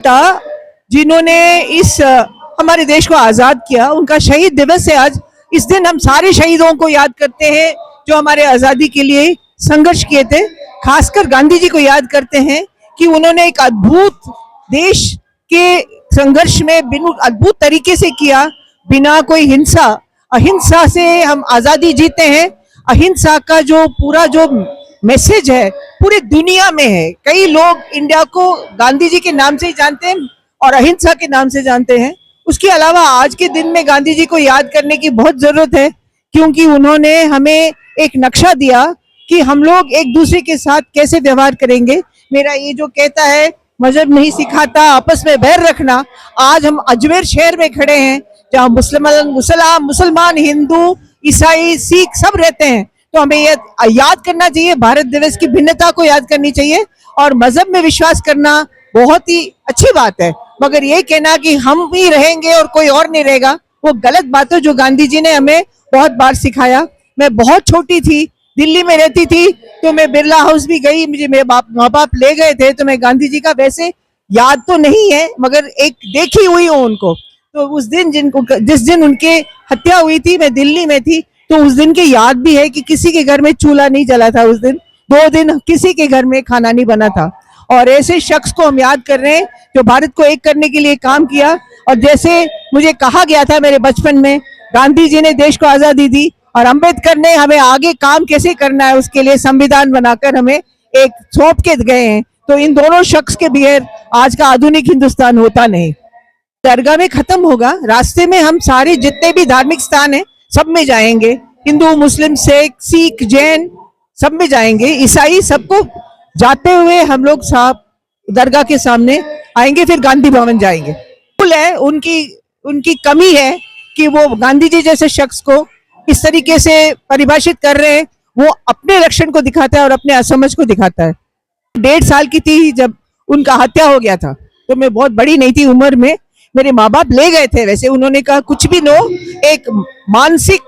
जिन्होंने इस हमारे देश को आजाद किया, उनका शहीद दिवस है आज। इस दिन हम सारे शहीदों को याद करते हैं जो हमारे आजादी के लिए संघर्ष किए थे। खासकर गांधी जी को याद करते हैं कि उन्होंने एक अद्भुत देश के संघर्ष में अद्भुत तरीके से किया, बिना कोई हिंसा। अहिंसा से हम आजादी जीते हैं। अहिंसा का जो पूरा जो मैसेज है पूरी दुनिया में है। कई लोग इंडिया को गांधी जी के नाम से ही जानते हैं और अहिंसा के नाम से जानते हैं। उसके अलावा आज के दिन में गांधी जी को याद करने की बहुत जरूरत है, क्योंकि उन्होंने हमें एक नक्शा दिया कि हम लोग एक दूसरे के साथ कैसे व्यवहार करेंगे। मेरा ये जो कहता है मजहब नहीं सिखाता आपस में बैर रखना, आज हम अजमेर शहर में खड़े हैं जहाँ मुसलमान, हिंदू, ईसाई, सिख सब रहते हैं। तो हमें ये याद करना चाहिए, भारत दिवस की भिन्नता को याद करनी चाहिए। और मजहब में विश्वास करना बहुत ही अच्छी बात है, मगर ये कहना कि हम ही रहेंगे और कोई और नहीं रहेगा, वो गलत बात है जो गांधी जी ने हमें बहुत बार सिखाया। मैं बहुत छोटी थी, दिल्ली में रहती थी, तो मैं बिरला हाउस भी गई, मुझे मेरे माँ बाप ले गए थे, तो मैं गांधी जी का वैसे याद तो नहीं है मगर एक देखी हुई हूँ उनको। तो उस दिन जिस दिन उनके हत्या हुई थी, मैं दिल्ली में थी, तो उस दिन की याद भी है कि किसी के घर में चूल्हा नहीं जला था उस दिन, 2 दिन किसी के घर में खाना नहीं बना था। और ऐसे शख्स को हम याद कर रहे हैं जो भारत को एक करने के लिए काम किया। और जैसे मुझे कहा गया था मेरे बचपन में, गांधी जी ने देश को आजादी दी और अंबेडकर ने हमें आगे काम कैसे करना है उसके लिए संविधान बनाकर हमें एक सौंप के गए हैं। तो इन दोनों शख्स के बगैर आज का आधुनिक हिंदुस्तान होता नहीं। दरगाह में खत्म होगा, रास्ते में हम सारे जितने भी धार्मिक स्थान हैं सब में जाएंगे, हिंदू, मुस्लिम, सिख, जैन सब में जाएंगे, ईसाई, सबको जाते हुए हम लोग साहब दरगाह के सामने आएंगे, फिर गांधी भवन जाएंगे। भूल है उनकी कमी है कि वो गांधी जी जैसे शख्स को इस तरीके से परिभाषित कर रहे हैं। वो अपने लक्षण को दिखाता है और अपने असमझ को दिखाता है। 1.5 साल की थी जब उनका हत्या हो गया था, तो मैं बहुत बड़ी नहीं थी उम्र में, मेरे माँ बाप ले गए थे। वैसे उन्होंने कहा कुछ भी नो, एक मानसिक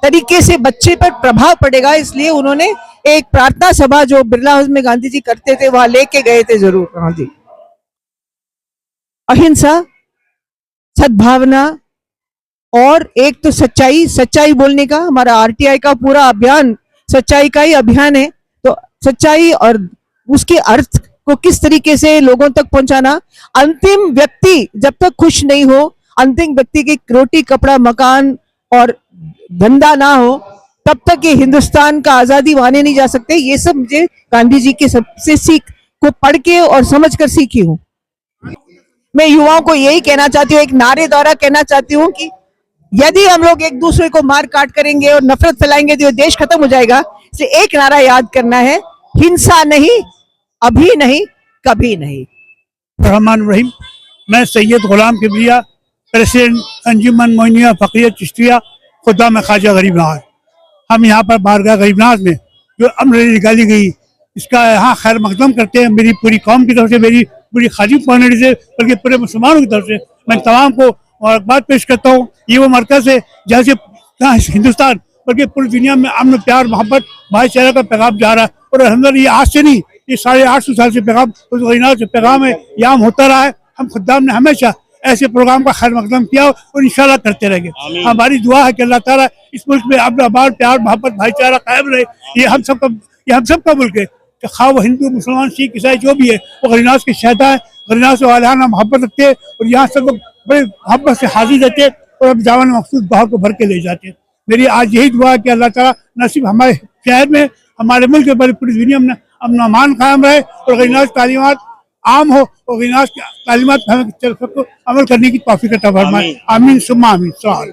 तरीके से बच्चे पर प्रभाव पड़ेगा, इसलिए उन्होंने एक प्रार्थना सभा जो बिरला हाउस में गांधी जी करते थे वहां लेके गए थे जरूर। हाँ जी, अहिंसा, सद्भावना और एक तो सच्चाई बोलने का, हमारा आरटीआई का पूरा अभियान सच्चाई का ही अभियान है। तो सच्चाई और उसके अर्थ को किस तरीके से लोगों तक पहुंचाना। अंतिम व्यक्ति जब तक खुश नहीं हो, अंतिम व्यक्ति की रोटी, कपड़ा, मकान और धंधा ना हो, तब तक ये हिंदुस्तान का आजादी माने नहीं जा सकते। ये सब मुझे गांधी जी के सबसे सीख को पढ़ के और समझ कर सीखी हूँ। मैं युवाओं को यही कहना चाहती हूँ, एक नारे द्वारा कहना चाहती हूँ कि यदि हम लोग एक दूसरे को मार काट करेंगे और नफरत फैलाएंगे तो देश खत्म हो जाएगा। इसलिए एक नारा याद करना है, हिंसा नहीं, अभी नहीं, कभी नहीं। रहमान रहीम। मैं सैयद गुलाम किबरिया, प्रेसिडेंट अंजुमन मोइनिया फकीर चिश्तिया खुदा में ख्वाजा गरीब नवाज। हम यहाँ पर बारगाह गरीब नवाज में जो अमर रैली निकाली गई, इसका यहाँ खैर मकदम करते हैं मेरी पूरी कौम की तरफ से, मेरी पूरी खाजी कम्युनिटी से, बल्कि पूरे मुसलमानों की तरफ से मैं तमाम को मुबारकबाद पेश करता हूँ। ये वो मरकज़ है जहाँ से हिंदुस्तान बल्कि पूरी दुनिया में अमन, प्यार, मोहब्बत, भाईचारा का पैगाम जा रहा है। और अंदर ये आज से नहीं, ये 850 साल से पैगाम उस गरीनाथ से पैगाम है, याम होता रहा है। हम खुदाम ने हमेशा ऐसे प्रोग्राम का खैर मकदम किया और इंशाल्लाह करते रहेंगे। हमारी दुआ है कि अल्लाह ताला इस मुल्क में अमन, प्यार, मोहब्बत, भाईचारा कायम रहे। ये हम सबका मुल्क है, खा वो हिंदू, मुसलमान, सिख, ईसाई जो भी है, वो गरीनाथ के शहदा है। गरीनाथ से वालियाना मोहब्बत रखते हैं और यहाँ सब लोग बड़े मोहब्बत से हाजिर रहते हैं और अब जावन मखसूस बहाव को भर के ले जाते हैं। मेरी आज यही दुआ है कि अल्लाह ताला न सिर्फ हमारे शहर में, हमारे मुल्क में, बल्कि पूरी दुनिया में अमन अमान कायम रहे और गरीनाथ तालीमात आम हो और गरीनाथ की तालीमात हमें सबको अमल करने की तौफीक अता फरमाए। आमीन सुम्मा आमीन। सवाल।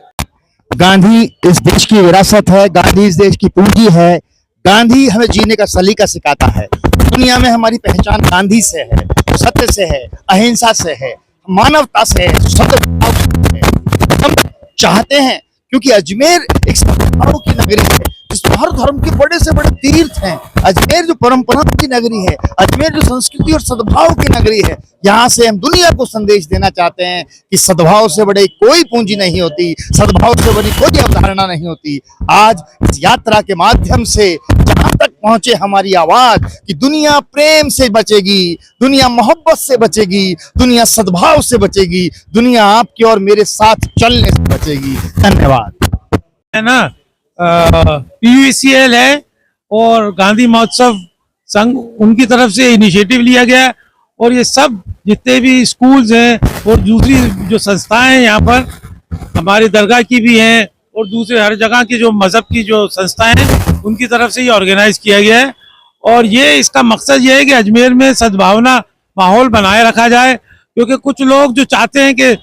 गांधी इस देश की विरासत है, गांधी इस देश की पूंजी है। गांधी हमें जीने का सलीका सिखाता है। दुनिया में हमारी पहचान गांधी से है, सत्य से है, अहिंसा से है, मानवता से है, सद्भाव से है। हम चाहते हैं, क्योंकि अजमेर एक सद्भाव की नगरी है, हर धर्म के बड़े से बड़े तीर्थ हैं। अजमेर जो परंपरा की नगरी है, अजमेर जो संस्कृति और सद्भाव की नगरी है, यहाँ से हम दुनिया को संदेश देना चाहते हैं कि सद्भाव से बड़ी कोई पूंजी नहीं होती, सद्भाव से बड़ी कोई अवधारणा नहीं होती। आज इस यात्रा के माध्यम से जहां तक पहुंचे हमारी आवाज कि दुनिया प्रेम से बचेगी, दुनिया मोहब्बत से बचेगी, दुनिया सद्भाव से बचेगी, दुनिया आपके और मेरे साथ चलने से बचेगी। धन्यवाद। है ना, PUCL है और गांधी महोत्सव संघ, उनकी तरफ से इनिशिएटिव लिया गया है। और ये सब जितने भी स्कूल्स हैं और दूसरी जो संस्थाएं हैं यहाँ पर, हमारी दरगाह की भी हैं और दूसरे हर जगह की जो मजहब की जो संस्थाएं हैं, उनकी तरफ से ये ऑर्गेनाइज किया गया है। और ये इसका मकसद ये है कि अजमेर में सद्भावना माहौल बनाए रखा जाए, क्योंकि कुछ लोग जो चाहते हैं कि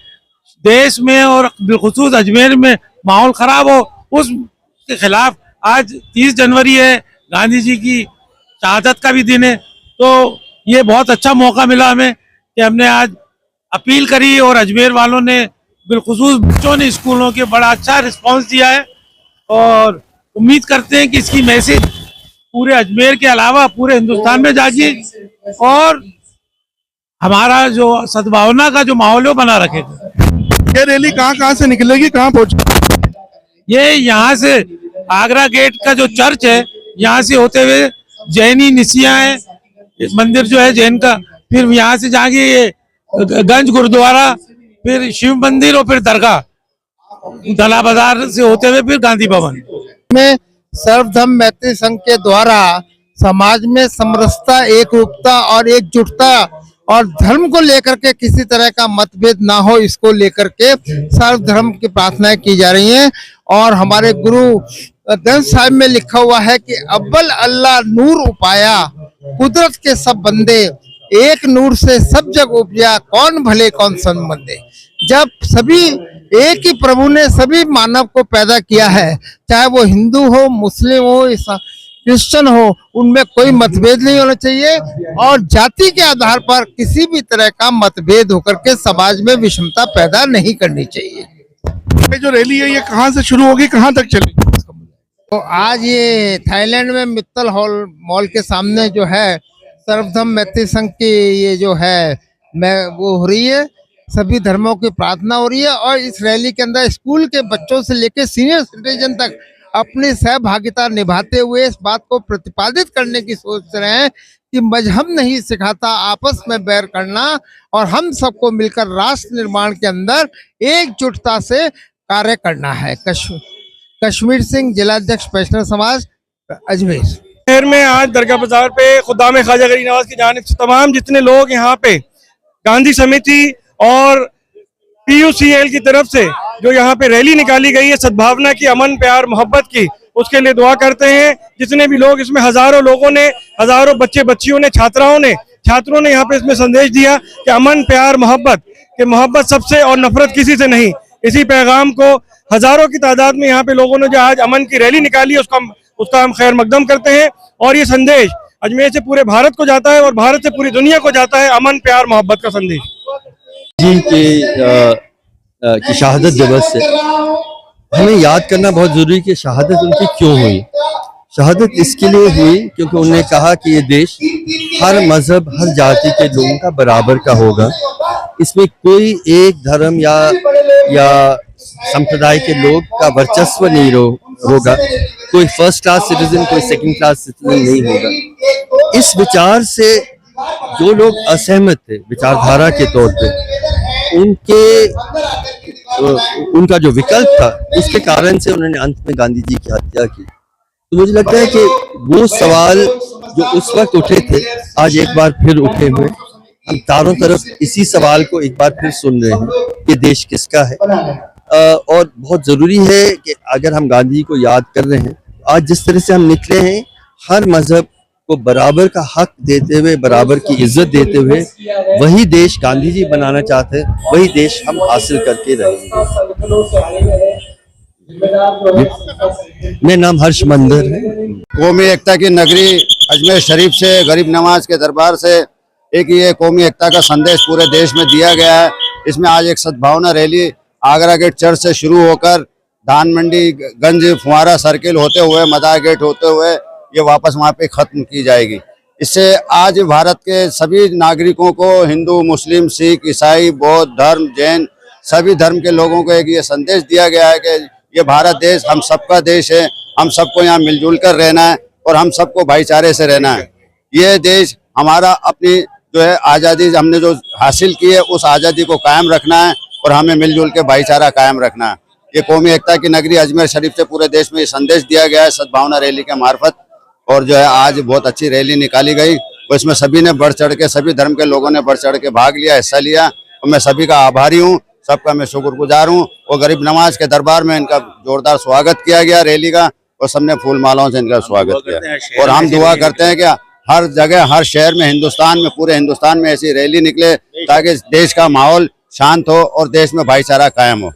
देश में और बिलखुसूस अजमेर में माहौल खराब हो, उसके खिलाफ आज 30 जनवरी है, गांधी जी की शहादत का भी दिन है। तो ये बहुत अच्छा मौका मिला हमें कि हमने आज अपील करी और अजमेर वालों ने, बिलखुसूस बच्चों ने स्कूलों के बड़ा अच्छा रिस्पांस दिया है। और उम्मीद करते हैं कि इसकी मैसेज पूरे अजमेर के अलावा पूरे हिंदुस्तान में जागी और हमारा जो सद्भावना का जो माहौल है वो बना रखेगा। ये रैली कहाँ से निकलेगी, कहाँ पहुंचेगी? ये यहाँ से आगरा गेट का जो चर्च है, यहाँ से होते हुए जैनी निसिया है, मंदिर जो है जैन का, फिर यहाँ से जाएंगे ये गंज गुरुद्वारा, फिर शिव मंदिर और फिर दरगाह, दला बाजार से होते हुए फिर गांधी भवन में सर्वधर्म मैत्री संघ के द्वारा समाज में समरसता, एकरूपता और एकजुटता और धर्म को लेकर के किसी तरह का मतभेद ना हो, इसको लेकर के सर्वधर्म की प्रार्थनाएं की जा रही हैं। और हमारे गुरु ग्रंथ साहिब में लिखा हुआ है कि अव्वल अल्लाह नूर उपाया, कुदरत के सब बंदे, एक नूर से सब जग उपजा, कौन भले कौन संबंधे। जब सभी एक ही प्रभु ने सभी मानव को पैदा किया है, चाहे वो हिंदू हो, मुस्लिम हो, क्रिश्चियन हो, उनमें कोई मतभेद नहीं होना चाहिए और जाति के आधार पर किसी भी तरह का मतभेद होकर के समाज में विषमता पैदा नहीं करनी चाहिए। ये जो रैली है ये कहाँ से शुरू होगी, कहाँ तक चलेगी? तो आज ये थाईलैंड में मित्तल हॉल मॉल के सामने जो है सर्वधर्म मैत्री संघ की ये जो है वो हो रही है, सभी धर्मों की प्रार्थना हो रही है। और इस रैली के अंदर स्कूल के बच्चों से लेकर सीनियर सिटीजन तक अपनी सहभागिता निभाते हुए इस बात को प्रतिपादित करने की सोच रहे हैं कि मजहब नहीं सिखाता आपस में बैर करना और हम सबको मिलकर राष्ट्र निर्माण के अंदर एकजुटता से कार्य करना है। कश्मीर सिंह, जिलाध्यक्ष वैष्णव समाज, अजमेर। शहर में आज दरगाह बाजार पे खुदाम ख्वाजा गरीब नवाज की जानिब से तमाम जितने लोग यहाँ पे गांधी समिति और PUCL की तरफ से जो यहाँ पे रैली निकाली गई है सद्भावना की, अमन प्यार मोहब्बत की, उसके लिए दुआ करते हैं। जितने भी लोग इसमें, हजारों लोगों ने, हजारों बच्चे बच्चियों ने, छात्रों ने यहाँ पे इसमें संदेश दिया कि अमन प्यार मोहब्बत, कि मोहब्बत सबसे और नफरत किसी से नहीं। इसी पैगाम को हजारों की तादाद में यहाँ पे लोगों ने जो आज अमन की रैली निकाली उसका हम खैर मकदम करते हैं। और ये संदेश अजमेर से पूरे भारत को जाता है और भारत से पूरी दुनिया को जाता है, अमन प्यार मोहब्बत का संदेश। जी की शहादत दिवस से हमें याद करना बहुत जरूरी कि शहादत उनकी क्यों हुई। शहादत इसके लिए हुई क्योंकि उन्होंने कहा कि ये देश हर मजहब, हर जाति के लोगों का बराबर का होगा, इसमें कोई एक धर्म या संप्रदाय के लोग का वर्चस्व नहीं होगा, कोई फर्स्ट क्लास सिटीजन, कोई सेकंड क्लास सिटीजन नहीं होगा। इस विचार से जो लोग असहमत थे विचारधारा के तौर पे, उनका जो विकल्प था, उसके कारण से उन्होंने अंत में गांधी जी की हत्या की। तो मुझे लगता है कि वो सवाल जो उस वक्त उठे थे, आज एक बार फिर उठे हुए, हम चारों तरफ इसी सवाल को एक बार फिर सुन रहे हैं कि देश किसका है। और बहुत जरूरी है कि अगर हम गांधी को याद कर रहे हैं, आज जिस तरह से हम निकले हैं, हर मजहब को बराबर का हक देते हुए, बराबर की इज्जत देते हुए, वही देश गांधी जी बनाना चाहते हैं, वही देश हम हासिल करके रहेंगे। मेरा नाम हर्ष मंदिर है। कौमी एकता की नगरी अजमेर शरीफ से, गरीब नवाज के दरबार से एक ये कौमी एकता का संदेश पूरे देश में दिया गया है। इसमें आज एक सद्भावना रैली आगरा गेट चर्च से शुरू होकर धान मंडी गंज फुहारा सर्किल होते हुए मदार गेट होते हुए ये वापस वहाँ पे खत्म की जाएगी। इससे आज भारत के सभी नागरिकों को, हिंदू, मुस्लिम, सिख, ईसाई, बौद्ध धर्म, जैन, सभी धर्म के लोगों को एक ये संदेश दिया गया है कि ये भारत देश हम सबका देश है, हम सबको यहाँ मिलजुल कर रहना है और हम सबको भाईचारे से रहना है। ये देश हमारा अपनी जो है आज़ादी हमने जो हासिल की है उस आज़ादी को कायम रखना है और हमें मिलजुल के भाईचारा कायम रखना है। ये कौमी एकता की नगरी अजमेर शरीफ से पूरे देश में ये संदेश दिया गया है सद्भावना रैली के मार्फत। और जो है आज बहुत अच्छी रैली निकाली गई और इसमें सभी ने बढ़ चढ़ के, सभी धर्म के लोगों ने बढ़ चढ़ के भाग लिया, हिस्सा लिया और मैं सभी का आभारी हूँ, सबका मैं शुक्रगुजार हूँ। और गरीब नवाज के दरबार में इनका जोरदार स्वागत किया गया रैली का और सबने फूल मालाओं से इनका स्वागत किया। और हम दुआ करते हैं कि हर जगह, हर शहर में, हिंदुस्तान में, पूरे हिंदुस्तान में ऐसी रैली निकले ताकि देश का माहौल शांत हो और देश में भाईचारा कायम हो।